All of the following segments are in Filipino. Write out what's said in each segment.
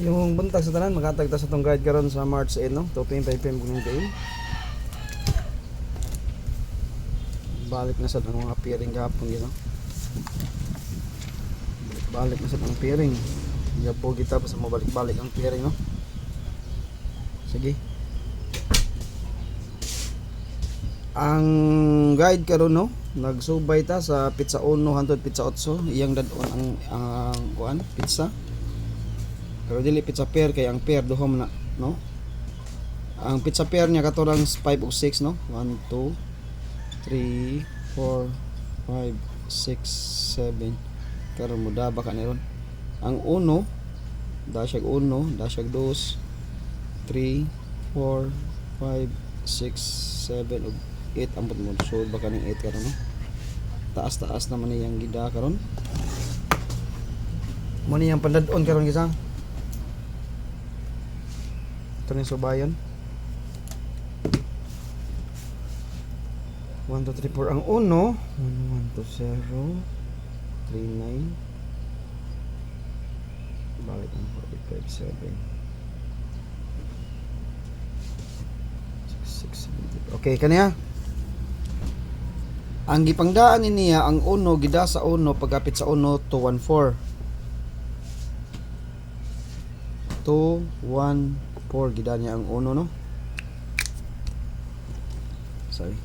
Yung buntag sa tanan makatag ta sa tong guide karon sa March 8 no, 2:05 PM kuning day. Balik na sa mga peering gapon gino. Balik na sa mga peering. Gapo kita pa sa mabalik-balik ang peering no. Sige. Ang guide karon no, nagsubay ta sa pizza 1 hangtod pizza 8, iyang dadon ang kuan, pizza. Pero dili pizza pair kay ang pair duha man na, no? Ang pizza pair niya katurang 5 o 6 no. 1 2 3 4 5 6 7. Karon mo daba ka ni ron. Ang 1 dasyag 1, dasyag 2 3 4 5 6 7 ug 8 ambot mo so baka ning 8 karon no. Taas-taas naman niyang gida karon. Mo niyang pandadon karon gisa. Ito na yung subayan 1, 2, 3, 4 ang 1 1, 1, 2, 0 3, 9 balik ang 4, 5, 7 6, 7 okay kaniya ang gipangdaan niya ang 1 gida sa 1 pagkapit sa 1 2, 1, 4 2, 1, 4 gida niya ang 1 no. Sorry.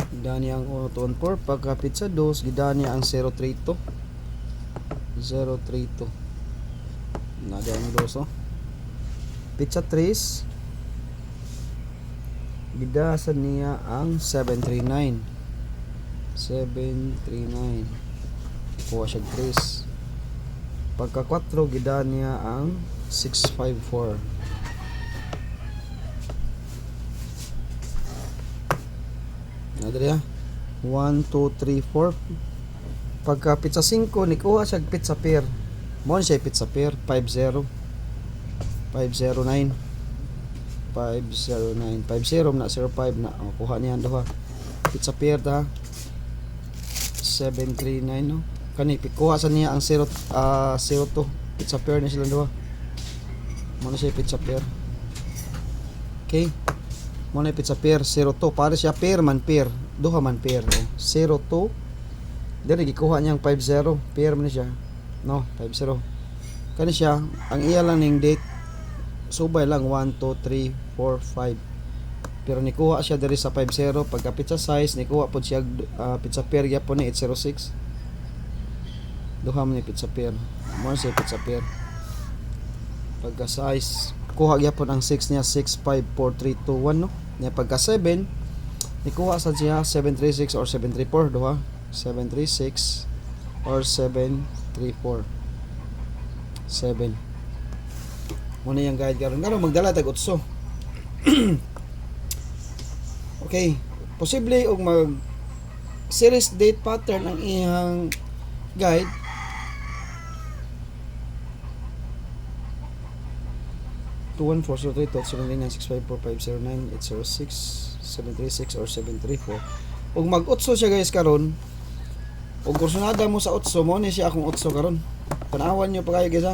Gida niya ang 1, 2, 1, 4 pagkapit sa 2 gida niya ang 0, 3, 2 0, 3, 2 nada ang 2 oh. Pizza 3 gida sa niya ang 739 kuha siya 3 pagka 4 gida niya ang 654 nadali 1, 2, 3, 4 pagka pizza 5 ni kuha siya pizza pair mo siya pizza pair 50 509 509 50 na 05 na kuha niya duha pizza pair ta 739 no kani kuha sa niya ang 02 pizza pair na sila duha mo na siya pizza pair okay mo na pizza pair 02 para siya pair man pair duha man pair 02 dili gikuha niyang 50 pair man siya no 50 kani siya ang iya lang ning date subay lang 1 2 3 4 5 pero nikuha siya diri sa 50 pagka pizza size nikuha pod siya pizza pair gyapon ni 806 duha man ni pizza pair mo siya pizza pair pagka size kuha gyapon ang 6 niya 6 5 4 3 2 1 no nya pagka 7 nikuha sa siya 736 or 734 duha 736 or 734 7 muna yung guide karon magdala tag 8 okay posible og mag series date pattern ang iyang guide 21403-799-654-509-806-736 or 734 ug mag 8 siya guys karon ug kursunada mo sa 8 mo ni siya akong 8 karon tanawan nyo pa kayo guys ha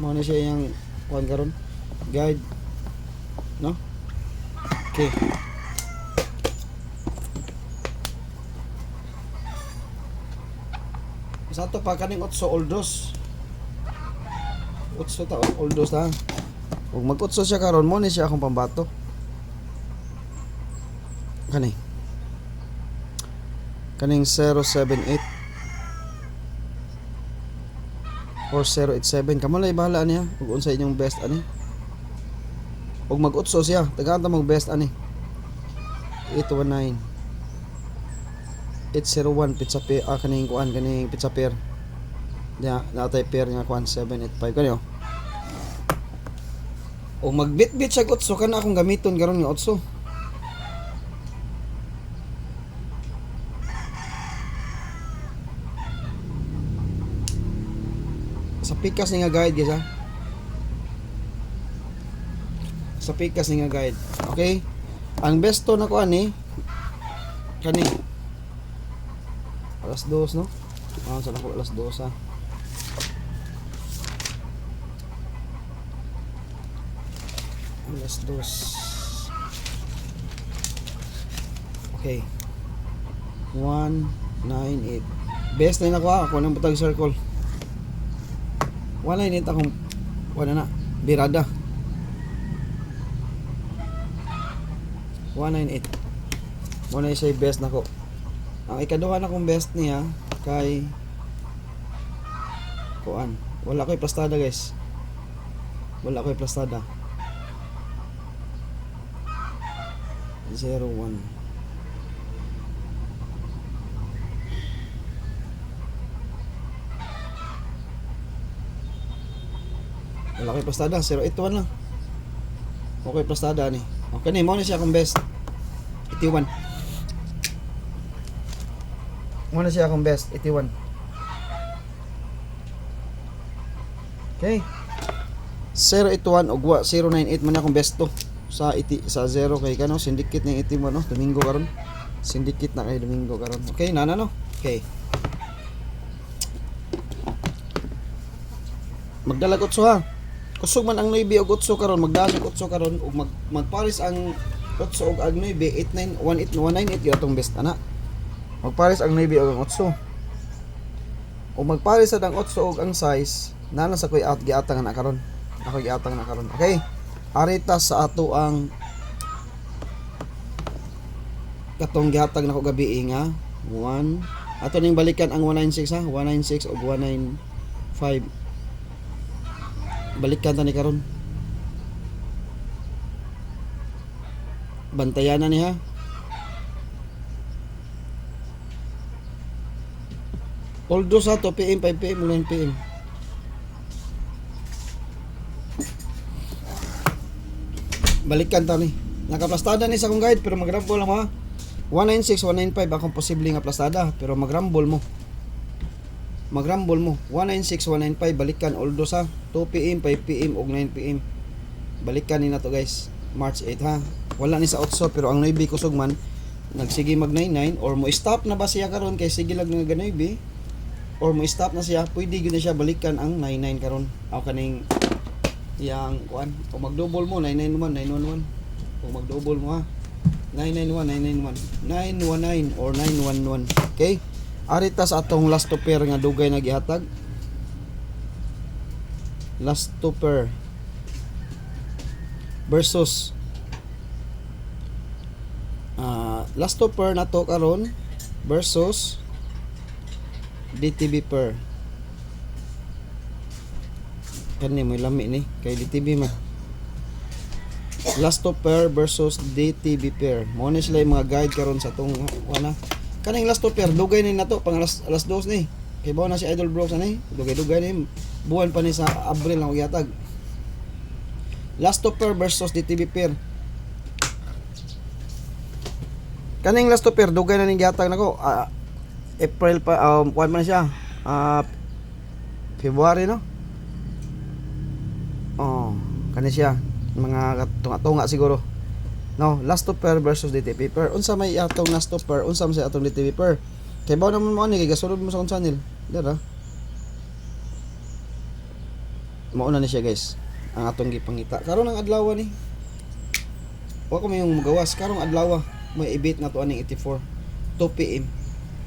mo ni siya yung kuan karon guide no okay sa to pa kaning 8 oldos 8 ta oldos ta ug mag 8 siya karon mo ni siya akong pambato kaning 078 or 087 kamo lay bahala niya ug unsa inyong best ani ug mag 8 siya tagata mag best ani 819 801 pizza pair kaning kuan kaning pizza pair ya natay pair nga kuan 785 kanyo ug mag bit siya 8 kana akong gamiton karon nga 8 sa pikas ni nga guide guys ha sa pikas ni nga guide okay ang besto na ko ani kani alas 2 no Sa ako alas 2 ha. Alas 2. Okay. 198. Best na ako ha. Ako nang butag circle. 198 akong wala na. Birada. 198. Muna siya best na ko. Ang ikaduha na kong best niya kay kuan. Wala ko'y plastada guys. Wala ko'y plastada. 01. Wala ko'y plastada. 081 lang. Okay plastada ni. Okay ni. Muna siya akong best. 81. Muna siya akong best. 81. Okay. 081 ug 098 man akong best to sa sa 0 kay kano syndicate ning 81 no Domingo karon. Syndicate na kay Domingo karon. Okay, nana no. Okay. Magdalagot so ha. Kusog man ang 9 og 8 karon, magdasog 8 karon ug magpares ang 8 ug ang 9 89 198 gyud atong best ana. Magpares ang 9 ug ang 8. Ug magpares sad ang 8 ug ang size nana sa koy out giatang na karon. Ako giatang na karon. Okay. Arita sa ato ang katong gihatag nako gabi nga 1 ato ning balikan ang 196 ha. 196 ug 195. Balikan ta ni karon. Bantayan na ni ha. Although sa 2 PM, 5 PM, 9 PM. Balikan ta ni. Nakaplastada ni sa akong guide pero magrambol lang ha. 196, 195 akong posible nga plastada pero magrambol mo. Magrambol mo. 196, 195 balikan although sa 2 PM, 5 PM ug 9 PM. Balikan ni nato guys. March 8 ha. Wala ni sa 8 pero ang 9 kusog man nagsige mag 99 or mo stop na ba siya karon kay sige lag nga 9 or mo stop na siya pwede gyud na siya balikan ang 99 karon. Aw kaning yang kuan o mag-double mo 991 911 o mag-double mo ha 991 991 919 or 911. Okay, arita sa atong last to pair nga dugay na gihatag. Last to pair versus last to pair na to karon versus DTB pair. Kani mo lami ni kay DTB man. Last to pair versus DTB pair. Mo ni sila yung mga guide karon sa tong wana. Kaning last to pair dugay ni nato pang alas 2 ni. Kay bao na si Idol Brooks ani. Dugay ni buwan pa ni sa Abril lang yatag. Last to pair versus DTB pair. Kaning last to pair dugay na ning gihatag nako. April pa kuan man siya. February no. Kani siya mga tunga-tunga siguro. No, last to pair versus DTB pair. Unsa may atong last to pair, unsa may atong DTB pair. Kay bao naman mo ani kay gasulod mo sa akong channel. Dara. Mauna ni siya guys. Ang atong gipangita. Karon ang adlaw ni. Wa ko may magawas karong adlaw. May ibit na to aning 84. 2 PM.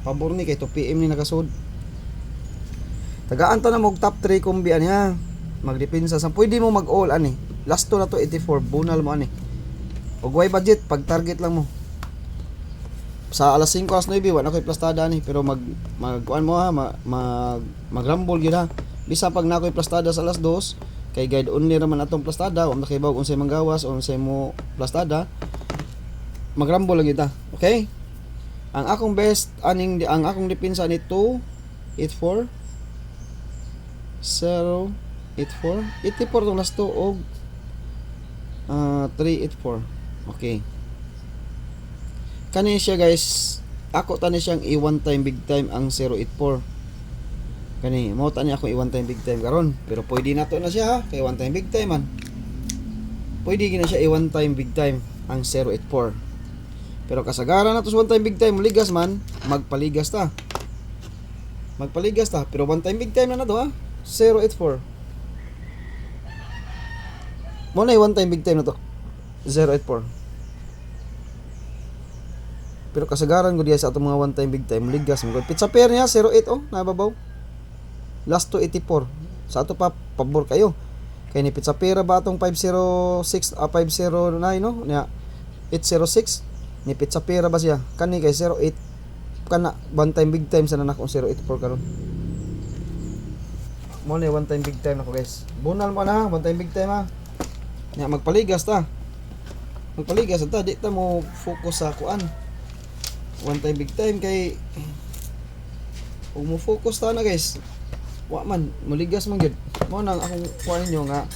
Pabor ni kay 2 PM ni nakasud. Tagaan ta na mo top 3 kombi aniha. Magdepensa sa pwede mo mag-all ani. Last to na to 84 bunal mo ani. Og way budget pag target lang mo. Sa alas 5 alas 9 wala koy plastada ni pero magkuan mo ha magrambol gyud ha. Bisa pag na koy plastada sa alas 2 kay guide only raman atong plastada wa makaibaw unsay manggawas o unsay mo plastada. Magrambol lang kita. Okay? Ang akong best aning ang akong depensa ni 284 0 84 tong last to og 384. Okay. Kani siya guys. Ako tani siyang i-one time big time ang 084. Kani mo tani ako i-one time big time karon. Pero pwede na to na siya ha. Kay one time big time man. Pwede gina siya i-one time big time ang 084. Pero kasagaran na to sa one time big time ligas man, magpaligas ta. Magpaligas ta, pero one time big time na to ha. 084. Mo na one time big time na to. 084. Pero kasagaran ko diya sa atong mga one time big time, ligas mo. Pizza pair niya 08 oh, nababaw. Last to 84. Sa ato pa pabor kayo. Kay ni pizza pair ba atong 506 509 no? Niya 806 ni pizza pair ba siya? Kani kay 08 kana one time big time sa nanak 084 karon. Mo ni one time big time nako guys. Bunal mo na ha, one time big time ha. Nya magpaligas ta. Magpaligas ta, di ta mo focus sa kuan. One time big time kay ug mo focus ta na guys. Wa man muligas man gyud. Mo nang akong kuan nyo nga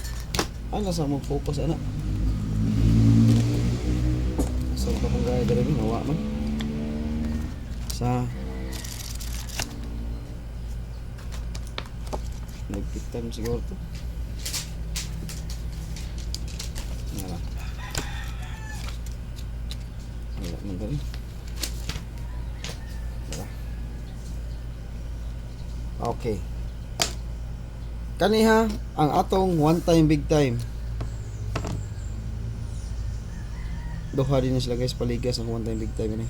ano sa mo focus ana. So pa kung gaya diri ni wa man. Sa nagpitam siguro to. Nara. Wala man dali. Okay. Kaniha ang atong one time big time. Duha din sila guys paligas ang one time big time ni.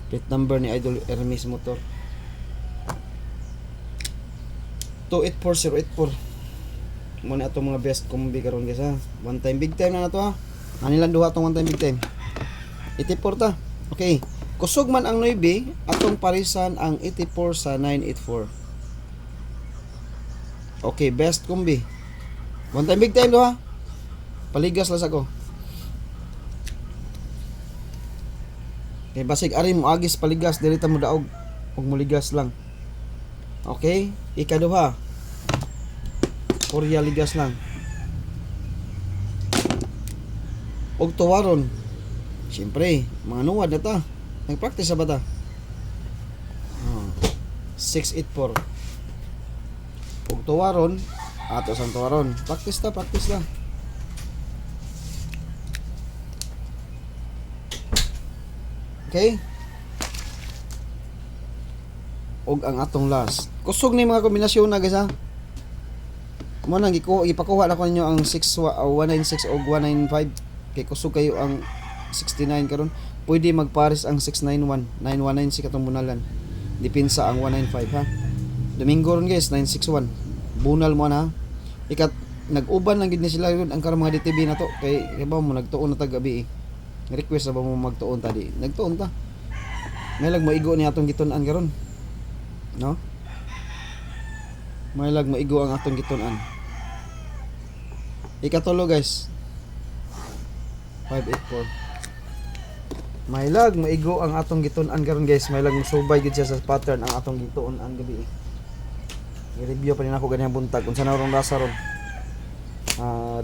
Plate number ni Idol Hermes Motor 284084. Muna atong mga best combi karon guys ha. One time big time na to ha. Anilang duha atong one time big time. 84 ta. Okay. Kusog man ang 9, atong parisan ang 84 sa 984. Okay, best combi. One time big time do ha. Paligas lang ako. Okay, basig ari mo agis paligas dili ta mo daog ug muligas lang. Okay, ikaduha. Korea ligas lang. Og tuwaron. Siyempre, mga nuwad na ta. Nag-practice ba ta? 684. Ug tuwaron, ato sang tuwaron. Practice ta. Okay? Og ang atong last. Kusog ni mga kombinasyon na guys ha. Mo nang ipakuha na ko ninyo ang 196 og 195 kay kusog kayo ang 69 karon. Pwede magpares ang 691, 919 si katong bunalan. Depensa ang 195 ha. Domingo ron guys 961. Bunal mo na ha. Ikat nag-uban lang gid ni sila yun ang karong mga DTV na to kay ba mo nagtuon na tag gabi request na ba mo magtuon ta di nagtuon ta may lag maigo ni atong gitun-an karon no may lag maigo ang atong gitun-an ikatulo guys 584 may lag maigo ang atong gitun-an karon guys may lag musubay gid siya sa pattern ang atong gitun-an gabi i-review pa rin ako ganyan buntag kung saan ron rasa ron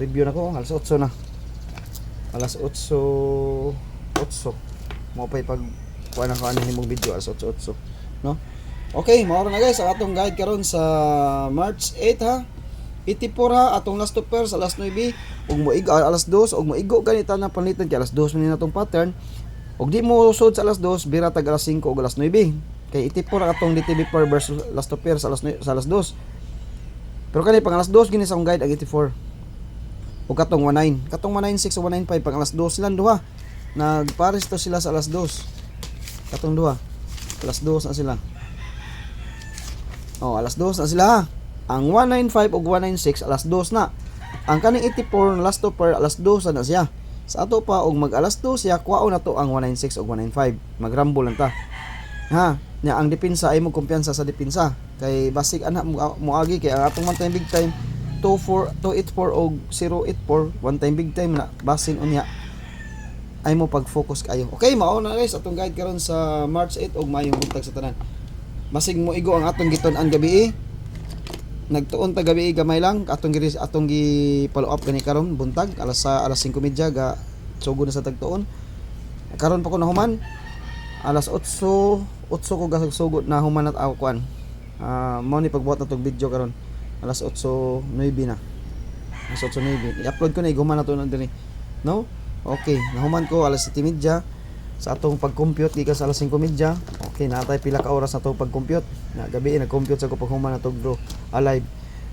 review na ko alas 8 na alas 8 mo pa pag kuha na ko ano himong video alas 8 no okay maoro na guys ang atong guide karon sa March 8 ha 84 ha atong last to pair sa alas 9 ug moigo alas 2 ug moigo ganita na panitan kay alas 2 man natong pattern ug di mo sud sa alas 2 bira tag alas 5 ug alas 9 kay 84 atong DTV per versus last to pair sa alas 2 pero kani pang alas 2 gini sa akong guide ang 84 o katong 19 katong 196 o 195 pang alas 2 silang duha nagpares to sila sa alas 2 katong duha alas 2 na sila alas 2 na sila ha. Ang 195 ug 196 alas 2 na ang kaning 84 na last to per alas 2 na siya sa ato pa og mag alas 2 siya kuwaon na to ang 196 ug 195 magrambo lang ta ha nya ang depensa ay mo kumpiyansa sa depensa kay basic ana mo agi kay ang atong man time big time 284 og 084 one time big time na basin unya ay mo pag-focus kayo. Okay, mao na guys atong guide karon sa March 8 og mayong buntag sa tanan. Basig mo igo ang atong giton-an gabi. Nagtuon ta gabi gamay lang atong gi follow up gani karon buntag alas 5:30 ga sugod na sa tagtuon. Karon pa ko nahuman alas 8 ko gasag sugod na human at ako kuan. Mao ni pagbuhat na tong video karon. Alas 8:09 na. Alas 8:09. I-upload ko na iguman na to na diri. No? Okay, nahuman ko alas 7:30 sa atong pag-compute gikan sa alas 5:30. Okay, natay pila ka oras na to pag-compute. Na gabi nag-compute sa ko pag human na to bro. Alive.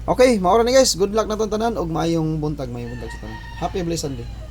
Okay, maura ni guys. Good luck na tong tanan og maayong buntag sa tanan. Happy blessed Sunday.